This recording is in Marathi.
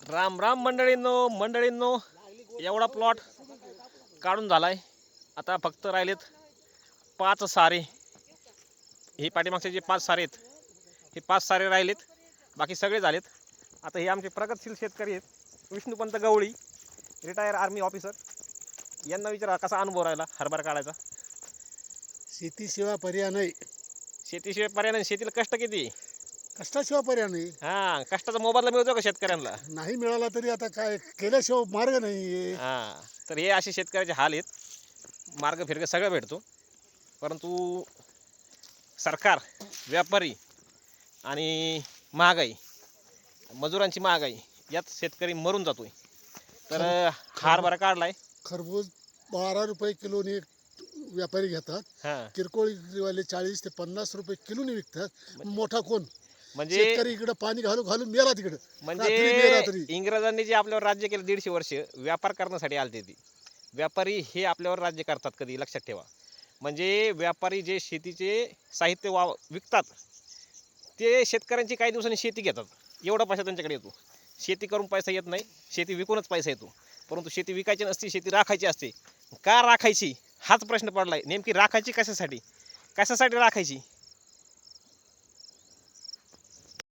राम राम मंडळींनो एवढा प्लॉट काढून झालाय. आता फक्त राहिलेत 5 सारे. हे पाठीमागचे जे 5 सारे आहेत हे 5 सारे राहिलेत, बाकी सगळे झालेत. आता हे आमचे प्रगतशील शेतकरी आहेत विष्णुपंत गवळी, रिटायर आर्मी ऑफिसर. यांना विचारा कसा अनुभव राहिला हरभरा काढायचा. शेतीशिवाय पर्याय नाही. शेतीशिवाय पर्याय नाही. शेतीला कष्ट किती. कष्टाशिवाय पर्याय नाही. हां, कष्टाचा मोबदला मिळतो का शेतकऱ्यांना. नाही मिळाला तरी आता काय केल्याशिवाय मार्ग नाही. हां, तर हे असे शेतकऱ्याचे हाल आहेत. मार्ग फिरग सगळं भेटतो, परंतु सरकार, व्यापारी आणि महागाई, मजुरांची महागाई यात शेतकरी मरून जातोय. तर हरभरा काढलाय. खरबूज 12 रुपये किलोने व्यापारी घेतात. हां, किरकोळीवाले 40 ते 50 रुपये किलोने विकतात. मोठा कोण? म्हणजे शेतकरी इकडे पाणी घालून घालून मेला तिकडे. म्हणजे इंग्रजांनी जे आपल्यावर राज्य केलं 150 वर्ष, व्यापार करण्यासाठी आलते ती. व्यापारी हे आपल्यावर राज्य करतात कधी, लक्षात ठेवा. म्हणजे व्यापारी जे शेतीचे साहित्य विकतात ते शेतकऱ्यांची काही दिवसांनी शेती घेतात. एवढा पैसा त्यांच्याकडे येतो. शेती करून पैसा येत नाही, शेती विकूनच पैसा येतो. परंतु शेती विकायची नसते, शेती राखायची असते. का राखायची हाच प्रश्न पडलाय. नेमकी राखायची कशासाठी, कशासाठी राखायची